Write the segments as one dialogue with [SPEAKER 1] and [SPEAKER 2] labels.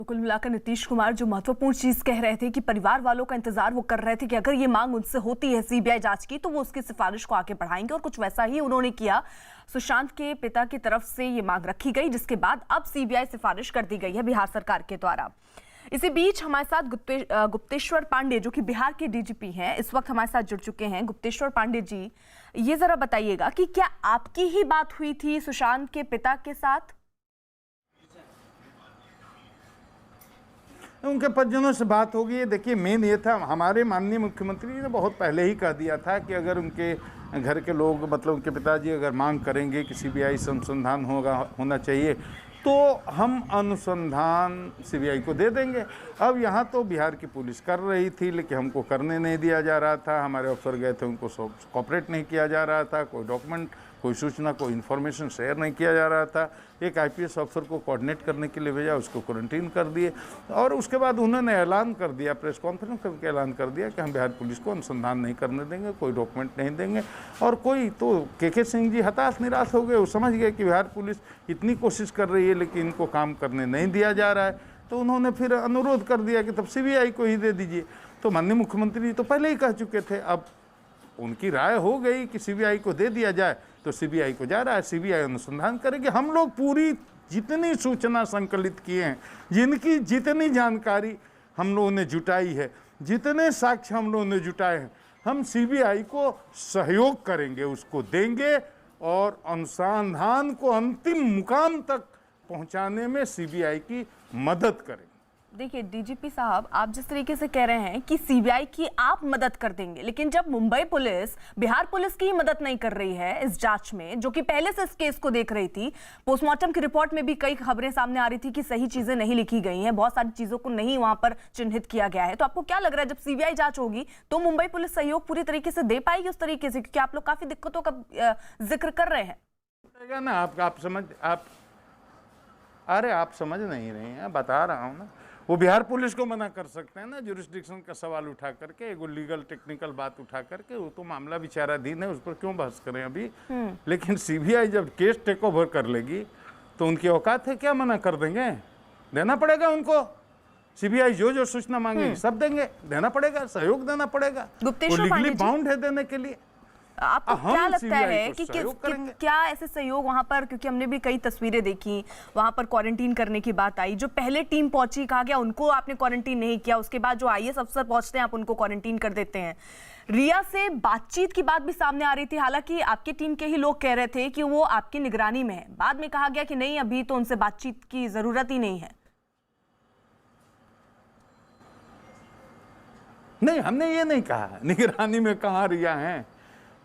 [SPEAKER 1] तो कुल मिलाकर नीतीश कुमार जो महत्वपूर्ण चीज कह रहे थे कि परिवार वालों का इंतजार वो कर रहे थे कि अगर ये मांग उनसे होती है सीबीआई जांच की तो वो उसकी सिफारिश को आगे बढ़ाएंगे, और कुछ वैसा ही उन्होंने किया। सुशांत के पिता की तरफ से ये मांग रखी गई, जिसके बाद अब सीबीआई सिफारिश कर दी गई है बिहार सरकार के द्वारा। इसी बीच हमारे साथ गुप्तेश्वर पांडे जो कि बिहार के डीजीपी हैं, इस वक्त हमारे साथ जुड़ चुके हैं। गुप्तेश्वर पांडे जी, ये जरा बताइएगा कि क्या आपकी ही बात हुई थी सुशांत के पिता के साथ?
[SPEAKER 2] उनके परिजनों से बात होगी। ये देखिए, मेन ये था, हमारे माननीय मुख्यमंत्री ने बहुत पहले ही कह दिया था कि अगर उनके घर के लोग, मतलब उनके पिताजी अगर मांग करेंगे कि सीबीआई से अनुसंधान होना चाहिए तो हम अनुसंधान सीबीआई को दे देंगे। अब यहाँ तो बिहार की पुलिस कर रही थी, लेकिन हमको करने नहीं दिया जा रहा था। हमारे अफसर गए थे, उनको कॉपरेट नहीं किया जा रहा था। कोई डॉक्यूमेंट, कोई सूचना, कोई इन्फॉर्मेशन शेयर नहीं किया जा रहा था। एक आईपीएस अफसर को कोऑर्डिनेट करने के लिए भेजा, उसको क्वारंटीन कर दिए, और उसके बाद उन्होंने ऐलान कर दिया, प्रेस कॉन्फ्रेंस करके ऐलान कर दिया कि हम बिहार पुलिस को अनुसंधान नहीं करने देंगे, कोई डॉक्यूमेंट नहीं देंगे। और कोई तो के सिंह जी हताश निराश हो गए। वो समझ गए कि बिहार पुलिस इतनी कोशिश कर रही है लेकिन इनको काम करने नहीं दिया जा रहा है, तो उन्होंने फिर अनुरोध कर दिया कि तब सीबीआई को ही दे दीजिए। तो माननीय मुख्यमंत्री तो पहले ही कह चुके थे, अब उनकी राय हो गई कि सीबीआई को दे दिया जाए, तो सीबीआई को जा रहा है, सीबीआई अनुसंधान करेगी। हम लोग पूरी जितनी सूचना संकलित किए हैं, जिनकी जितनी जानकारी हम लोगों ने जुटाई है, जितने साक्ष्य हम लोगों ने जुटाए हैं, हम सीबीआई को सहयोग करेंगे, उसको देंगे, और अनुसंधान को अंतिम मुकाम तक पहुंचाने में सीबीआई की मदद करेंगे।
[SPEAKER 1] देखिए डीजीपी साहब, आप जिस तरीके से कह रहे हैं कि सीबीआई की आप मदद कर देंगे, लेकिन जब मुंबई पुलिस बिहार पुलिस की मदद नहीं कर रही है इस जांच में, जो कि पहले से इस केस को देख रही थी, पोस्टमार्टम की रिपोर्ट में भी कई खबरें सामने आ रही थी कि सही चीजें नहीं लिखी गई हैं, बहुत सारी चीजों को नहीं वहां पर चिन्हित किया गया है, तो आपको क्या लग रहा है जब सीबीआई जांच होगी तो मुंबई पुलिस सहयोग पूरी तरीके से दे पाएगी उस तरीके से? क्योंकि आप लोग काफी दिक्कतों का जिक्र कर रहे हैं
[SPEAKER 2] ना। आप समझ नहीं रहे हैं, बता रहा हूँ ना। वो बिहार पुलिस को मना कर सकते हैं ना, जुरिस्डिक्शन का सवाल उठा करके, एगो लीगल टेक्निकल बात उठा करके। वो तो मामला विचाराधीन है, उस पर क्यों बहस करें अभी। लेकिन सीबीआई जब केस टेक ओवर कर लेगी तो उनकी औकात है, क्या मना कर देंगे? देना पड़ेगा उनको। सीबीआई जो जो सूचना मांगेगी सब देंगे, देना पड़ेगा, सहयोग देना पड़ेगा। वो लीगली बाउंड है देने के लिए।
[SPEAKER 1] आपको क्या लगता है कि क्या ऐसे सहयोग वहां पर, क्योंकि हमने भी कई तस्वीरें देखी, वहां पर क्वारंटीन करने की बात आई, जो पहले टीम पहुंची कहा गया उनको आपने क्वारंटीन नहीं किया, उसके बाद जो आईएएस अफसर पहुंचते हैं आप उनको क्वारंटीन कर देते हैं। रिया से बातचीत की बात भी सामने आ रही थी, हालांकि आपकी टीम के ही लोग कह रहे थे कि वो आपकी निगरानी में है, बाद में कहा गया कि नहीं, अभी तो उनसे बातचीत की जरूरत ही नहीं है।
[SPEAKER 2] नहीं, हमने ये नहीं कहा निगरानी में कहाँ रिया है।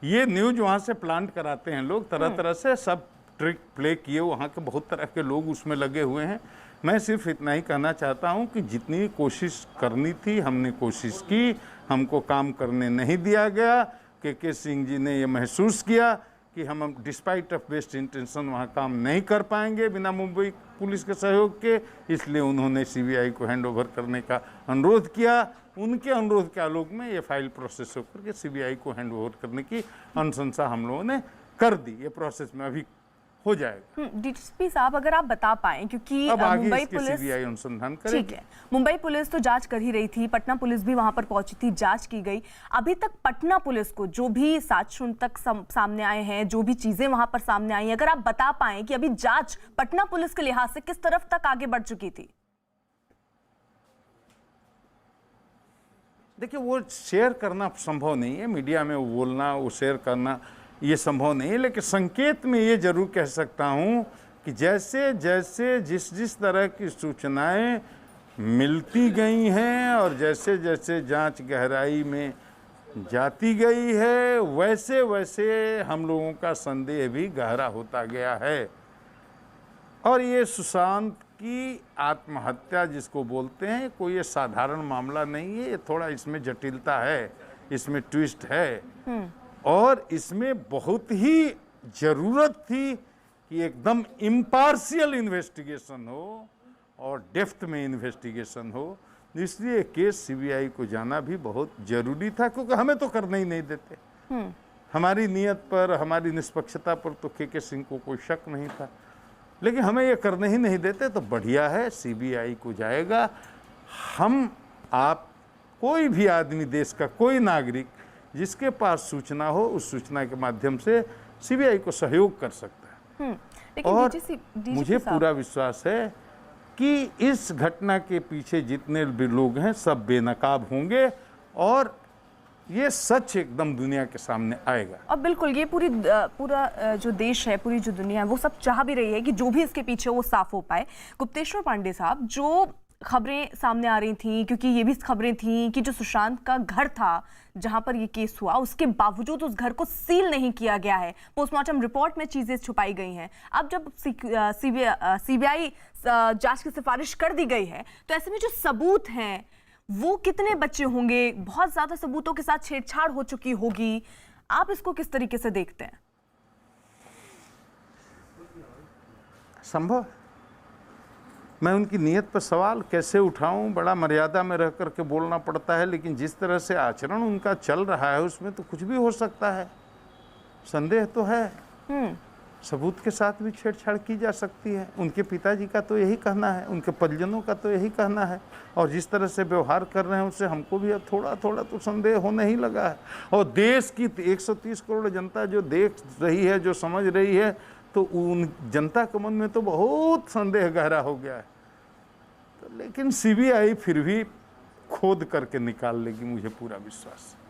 [SPEAKER 2] ये न्यूज वहाँ से प्लांट कराते हैं लोग, तरह तरह से सब ट्रिक प्ले किए, वहाँ के बहुत तरह के लोग उसमें लगे हुए हैं। मैं सिर्फ इतना ही कहना चाहता हूँ कि जितनी कोशिश करनी थी हमने कोशिश की, हमको काम करने नहीं दिया गया। के सिंह जी ने ये महसूस किया कि हम डिस्पाइट ऑफ बेस्ट इंटेंशन वहाँ काम नहीं कर पाएंगे बिना मुंबई पुलिस के सहयोग के, इसलिए उन्होंने सीबीआई को हैंड ओवर करने का अनुरोध किया। उनके अनुरोध के आलोक में ये फाइल प्रोसेस होकर के सीबीआई को हैंड ओवर करने की अनुशंसा हम लोगों ने कर दी। ये प्रोसेस में अभी हो जाएगा।
[SPEAKER 1] डीजीपी साहब, अगर आप बता पाएं, क्योंकि मुंबई पुलिस
[SPEAKER 2] सीबीआई अनुसंधान करेगी।
[SPEAKER 1] ठीक है, मुंबई पुलिस तो जांच कर ही रही थी, पटना पुलिस भी वहां पर पहुंची थी, जांच की गई। अभी तक पटना पुलिस को जो भी साक्ष्य तक सामने आए हैं, जो भी चीजें वहां पर सामने आई हैं, अगर आप बता पाएं कि अभी जांच पटना पुलिस के लिहाज से किस तरफ तक आगे बढ़ चुकी थी?
[SPEAKER 2] देखिए, वो शेयर करना संभव नहीं है, मीडिया में वो बोलना, वो शेयर करना ये संभव नहीं है, लेकिन संकेत में ये जरूर कह सकता हूँ कि जैसे जैसे जिस तरह की सूचनाएं मिलती गई हैं और जैसे जैसे जांच गहराई में जाती गई है, वैसे वैसे हम लोगों का संदेह भी गहरा होता गया है। और ये सुशांत की आत्महत्या जिसको बोलते हैं, कोई ये साधारण मामला नहीं है, ये थोड़ा इसमें जटिलता है, इसमें ट्विस्ट है, और इसमें बहुत ही जरूरत थी कि एकदम इम्पार्शियल इन्वेस्टिगेशन हो और डेप्थ में इन्वेस्टिगेशन हो। इसलिए केस सीबीआई को जाना भी बहुत जरूरी था, क्योंकि हमें तो करने ही नहीं देते। हमारी नीयत पर, हमारी निष्पक्षता पर तो के सिंह को कोई शक नहीं था। लेकिन हमें ये करने ही नहीं देते। तो बढ़िया है, सीबीआई को जाएगा। हम आप कोई भी आदमी, देश का कोई नागरिक जिसके पास सूचना हो, उस सूचना के माध्यम से सीबीआई को सहयोग कर सकता है।
[SPEAKER 1] लेकिन
[SPEAKER 2] और
[SPEAKER 1] DGP
[SPEAKER 2] मुझे
[SPEAKER 1] साहब,
[SPEAKER 2] पूरा विश्वास है कि इस घटना के पीछे जितने भी लोग हैं सब बेनकाब होंगे और ये सच एकदम दुनिया के सामने आएगा।
[SPEAKER 1] और बिल्कुल ये पूरा जो देश है, पूरी जो दुनिया है, वो सब चाह भी रही है कि जो भी इसके पीछे वो साफ हो पाए। गुप्तेश्वर पांडे साहब, जो खबरें सामने आ रही थी, क्योंकि ये भी खबरें थी कि जो सुशांत का घर था जहां पर ये केस हुआ, उसके बावजूद उस घर को सील नहीं किया गया है। पोस्टमार्टम रिपोर्ट में चीजें छुपाई गई हैं। अब जब सीबीआई जांच की सिफारिश कर दी गई है, तो ऐसे में जो सबूत हैं वो कितने बच्चे होंगे? बहुत ज्यादा सबूतों के साथ छेड़छाड़ हो चुकी होगी। आप इसको किस तरीके से देखते हैं?
[SPEAKER 2] संभव, मैं उनकी नीयत पर सवाल कैसे उठाऊं? बड़ा मर्यादा में रह करके बोलना पड़ता है, लेकिन जिस तरह से आचरण उनका चल रहा है उसमें तो कुछ भी हो सकता है। संदेह तो है। सबूत के साथ भी छेड़छाड़ की जा सकती है। उनके पिताजी का तो यही कहना है, उनके परिजनों का तो यही कहना है, और जिस तरह से व्यवहार कर रहे हैं उससे हमको भी अब थोड़ा थोड़ा तो संदेह होने ही लगा है। और देश की 130 करोड़ जनता जो देख रही है, जो समझ रही है, तो उन जनता के मन में तो बहुत संदेह गहरा हो गया है। तो लेकिन सीबीआई फिर भी खोद करके निकाल लेगी, मुझे पूरा विश्वास है।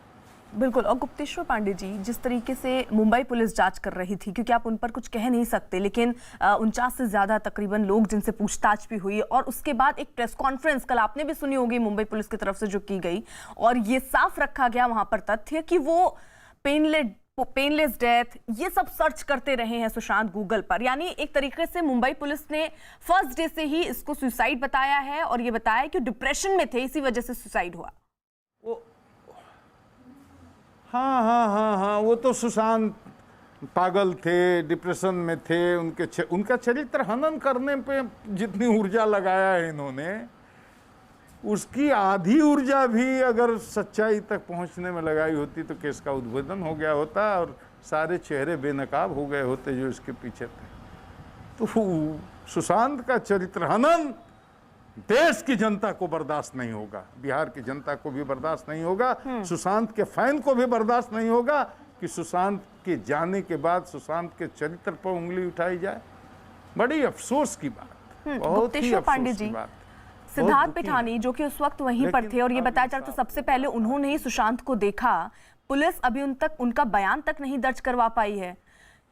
[SPEAKER 1] बिल्कुल। और गुप्तेश्वर पांडे जी, जिस तरीके से मुंबई पुलिस जांच कर रही थी, क्योंकि आप उन पर कुछ कह नहीं सकते, लेकिन 49 से ज्यादा तकरीबन लोग जिनसे पूछताछ भी हुई, और उसके बाद एक प्रेस कॉन्फ्रेंस कल आपने भी सुनी होगी मुंबई पुलिस की तरफ से जो की गई, और ये साफ रखा गया वहां पर तथ्य कि वो पेनलेस डेथ ये सब सर्च करते रहे हैं सुशांत गूगल पर। यानी एक तरीके से मुंबई पुलिस ने फर्स्ट डे से ही इसको सुसाइड बताया है, और ये बताया कि डिप्रेशन में थे, इसी वजह से सुसाइड हुआ।
[SPEAKER 2] हाँ, वो तो सुशांत पागल थे, डिप्रेशन में थे। उनका चरित्र हनन करने पे जितनी ऊर्जा लगाया है इन्होंने, उसकी आधी ऊर्जा भी अगर सच्चाई तक पहुंचने में लगाई होती तो केस का उद्भेदन हो गया होता और सारे चेहरे बेनकाब हो गए होते जो इसके पीछे थे। तो सुशांत का चरित्र हनन देश की जनता को बर्दाश्त नहीं होगा, बिहार की जनता को भी बर्दाश्त नहीं होगा, सुशांत के फैन को भी बर्दाश्त नहीं होगा कि सुशांत के जाने के बाद सुशांत के चरित्र पर उंगली उठाई जाए। बड़ी अफसोस की बात, बहुत ही अफसोस की बात।
[SPEAKER 1] सिद्धार्थ पिठानी जो कि उस वक्त वहीं पर थे, और ये बताया जा रहा था सबसे पहले उन्होंने ही सुशांत को देखा। पुलिस अभी उनका बयान तक नहीं दर्ज करवा पाई है।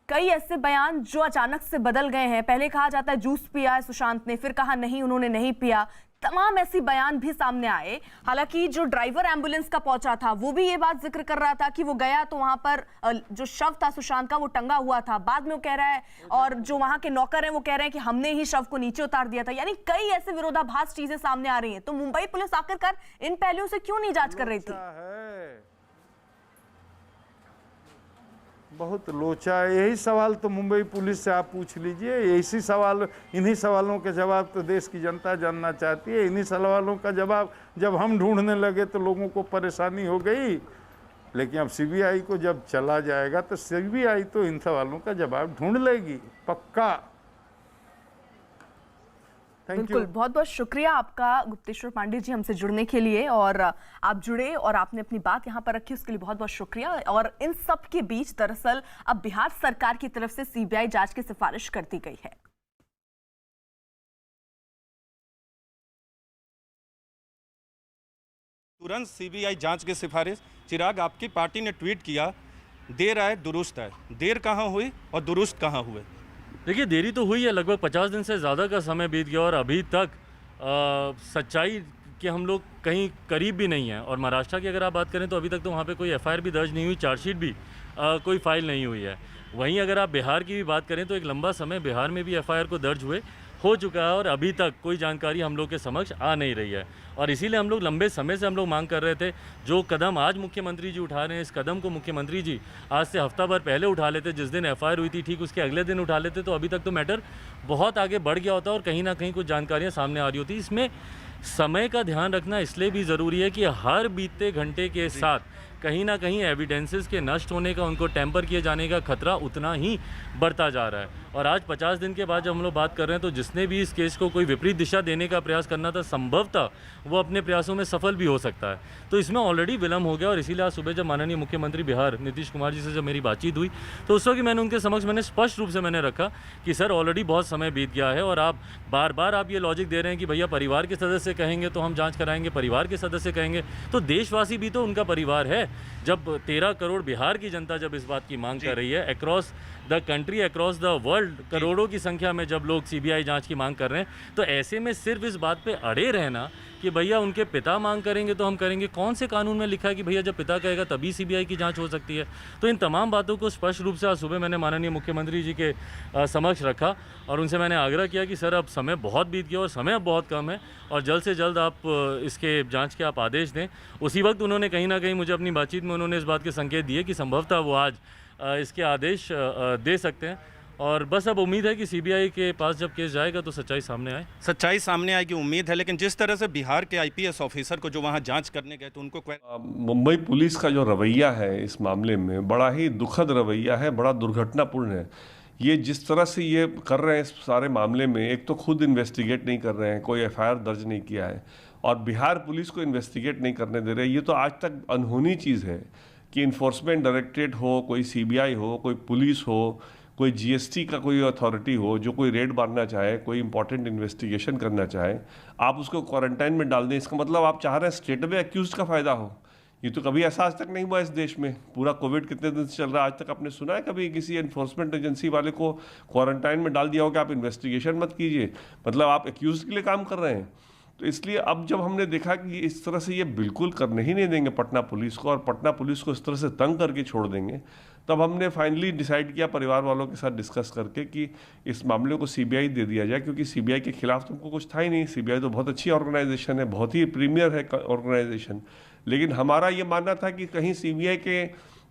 [SPEAKER 1] कई ऐसे बयान जो अचानक से बदल गए हैं। पहले कहा जाता है जूस पिया है सुशांत ने, फिर कहा नहीं उन्होंने नहीं पिया। तमाम ऐसी बयान भी सामने आए। हालांकि जो ड्राइवर एम्बुलेंस का पहुंचा था वो भी ये बात जिक्र कर रहा था कि वो गया तो वहां पर जो शव था सुशांत का वो टंगा हुआ था। बाद में वो कह रहा है, और जो वहां के नौकर हैं वो कह रहे हैं कि हमने ही शव को नीचे उतार दिया था। यानी कई ऐसे विरोधाभास चीजें सामने आ रही हैं। तो मुंबई पुलिस आखिरकार इन पहलुओं से क्यों नहीं जांच कर रही थी?
[SPEAKER 2] बहुत लोचा है। यही सवाल तो मुंबई पुलिस से आप पूछ लीजिए। इसी सवाल, इन्हीं सवालों के जवाब तो देश की जनता जानना चाहती है। इन्हीं सवालों का जवाब जब हम ढूंढने लगे तो लोगों को परेशानी हो गई। लेकिन अब सीबीआई को जब चला जाएगा तो सीबीआई तो इन सवालों का जवाब ढूंढ लेगी, पक्का।
[SPEAKER 1] बिल्कुल, बहुत बहुत शुक्रिया आपका गुप्तेश्वर पांडे जी हमसे जुड़ने के लिए, और आप जुड़े और आपने अपनी बात यहाँ पर रखी, उसके लिए बहुत बहुत शुक्रिया। और इन सब के बीच दरअसल अब बिहार सरकार की तरफ से सीबीआई जांच की सिफारिश कर दी गई है।
[SPEAKER 3] तुरंत सीबीआई जांच की सिफारिश। चिराग, आपकी पार्टी ने ट्वीट किया, देर आए दुरुस्त है। देर कहाँ हुई और दुरुस्त कहाँ हुए?
[SPEAKER 4] देखिए, देरी तो हुई है, लगभग 50 दिन से ज़्यादा का समय बीत गया और अभी तक सच्चाई के हम लोग कहीं करीब भी नहीं हैं। और महाराष्ट्र की अगर आप बात करें तो अभी तक तो वहाँ पे कोई एफआईआर भी दर्ज नहीं हुई, चार्जशीट भी कोई फाइल नहीं हुई है। वहीं अगर आप बिहार की भी बात करें तो एक लंबा समय बिहार में भी एफआईआर को दर्ज हुए हो चुका है और अभी तक कोई जानकारी हम लोग के समक्ष आ नहीं रही है। और इसीलिए हम लोग लंबे समय से हम लोग मांग कर रहे थे, जो कदम आज मुख्यमंत्री जी उठा रहे हैं, इस कदम को मुख्यमंत्री जी आज से हफ्ता भर पहले उठा लेते। जिस दिन एफआईआर हुई थी ठीक उसके अगले दिन उठा लेते तो अभी तक तो मैटर बहुत आगे बढ़ गया होता और कहीं ना कहीं कुछ जानकारियाँ सामने आ रही होती। इसमें समय का ध्यान रखना इसलिए भी ज़रूरी है कि हर बीतते घंटे के साथ कहीं ना कहीं एविडेंसेस के नष्ट होने का, उनको टेम्पर किए जाने का खतरा उतना ही बढ़ता जा रहा है। और आज 50 दिन के बाद जब हम लोग बात कर रहे हैं तो जिसने भी इस केस को कोई विपरीत दिशा देने का प्रयास करना था, संभवतः वो अपने प्रयासों में सफल भी हो सकता है। तो इसमें ऑलरेडी विलम्ब हो गया और इसीलिए आज सुबह जब माननीय मुख्यमंत्री बिहार नीतीश कुमार जी से जब मेरी बातचीत हुई तो उस वक्त मैंने उनके समक्ष स्पष्ट रूप से मैंने रखा कि सर ऑलरेडी बहुत समय बीत गया है और आप बार बार आप ये लॉजिक दे रहे हैं कि भैया परिवार के सदस्य कहेंगे तो हम जांच कराएंगे, परिवार के सदस्य कहेंगे तो देशवासी भी तो उनका परिवार है। जब 13 करोड़ बिहार की जनता जब इस बात की मांग कर रही है, across the country, across the world करोड़ों की संख्या में जब लोग सीबीआई जांच की मांग कर रहे हैं, तो ऐसे में सिर्फ इस बात पे अड़े रहना कि भैया उनके पिता मांग करेंगे तो हम करेंगे, कौन से कानून में लिखा है कि भैया जब पिता कहेगा तभी सीबीआई की जांच हो सकती है। तो इन तमाम बातों को स्पष्ट रूप से आज सुबह मैंने माननीय मुख्यमंत्री जी के समक्ष रखा और उनसे मैंने आग्रह किया कि सर अब समय बहुत बीत गया और समय अब बहुत कम है और जल्द से जल्द आप इसके जांच के आप आदेश दें। उसी वक्त उन्होंने कहीं ना कहीं मुझे अपनी बातचीत में उन्होंने इस बात के संकेत दिए कि संभवतः वो आज इसके आदेश दे सकते हैं और बस अब उम्मीद है कि सीबीआई के पास जब केस जाएगा तो सच्चाई सामने आए।
[SPEAKER 3] सच्चाई सामने आएगी उम्मीद है, लेकिन जिस तरह से बिहार के आईपीएस ऑफिसर को जो वहाँ जांच करने गए तो उनको
[SPEAKER 5] मुंबई पुलिस का जो रवैया है इस मामले में बड़ा ही दुखद रवैया है, बड़ा दुर्घटनापूर्ण है। ये जिस तरह से ये कर रहे हैं इस सारे मामले में, एक तो खुद इन्वेस्टिगेट नहीं कर रहे हैं, कोई एफआईआर दर्ज नहीं किया है और बिहार पुलिस को इन्वेस्टिगेट नहीं करने दे रहे। ये तो आज तक अनहोनी चीज़ है कि इन्फोर्समेंट डायरेक्टरेट हो, कोई सीबीआई हो, कोई पुलिस हो, कोई जीएसटी का कोई अथॉरिटी हो जो कोई रेड मारना चाहे, कोई इंपॉर्टेंट इन्वेस्टिगेशन करना चाहे, आप उसको क्वारंटाइन में डाल दें। इसका मतलब आप चाह रहे हैं स्टेट में एक्यूज का फ़ायदा हो। ये तो कभी ऐसा आज तक नहीं हुआ इस देश में। पूरा कोविड कितने दिन से चल रहा है, आज तक आपने सुना है कभी किसी एनफोर्समेंट एजेंसी वाले को क्वारंटाइन में डाल दिया हो कि आप इन्वेस्टिगेशन मत कीजिए? मतलब आप एक्यूज के लिए काम कर रहे हैं। तो इसलिए अब जब हमने देखा कि इस तरह से ये बिल्कुल करने ही नहीं देंगे पटना पुलिस को और पटना पुलिस को इस तरह से तंग करके छोड़ देंगे, तब हमने फाइनली डिसाइड किया परिवार वालों के साथ डिस्कस करके कि इस मामले को सीबीआई दे दिया जाए, क्योंकि सीबीआई के खिलाफ तुमको कुछ था ही नहीं। सीबीआई तो बहुत अच्छी ऑर्गेनाइजेशन है, बहुत ही प्रीमियर है ऑर्गेनाइजेशन, लेकिन हमारा ये मानना था कि कहीं सीबीआई के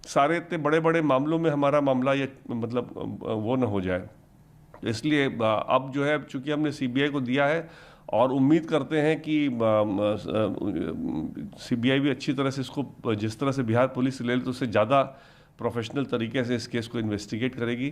[SPEAKER 5] सारे इतने बड़े बड़े मामलों में हमारा मामला ये मतलब वो ना हो जाए। इसलिए अब जो है चूँकि हमने सीबीआई को दिया है और उम्मीद करते हैं कि सीबीआई भी अच्छी तरह से इसको, जिस तरह से बिहार पुलिस ले तो उससे ज़्यादा प्रोफेशनल तरीके से इस केस को इन्वेस्टिगेट करेगी।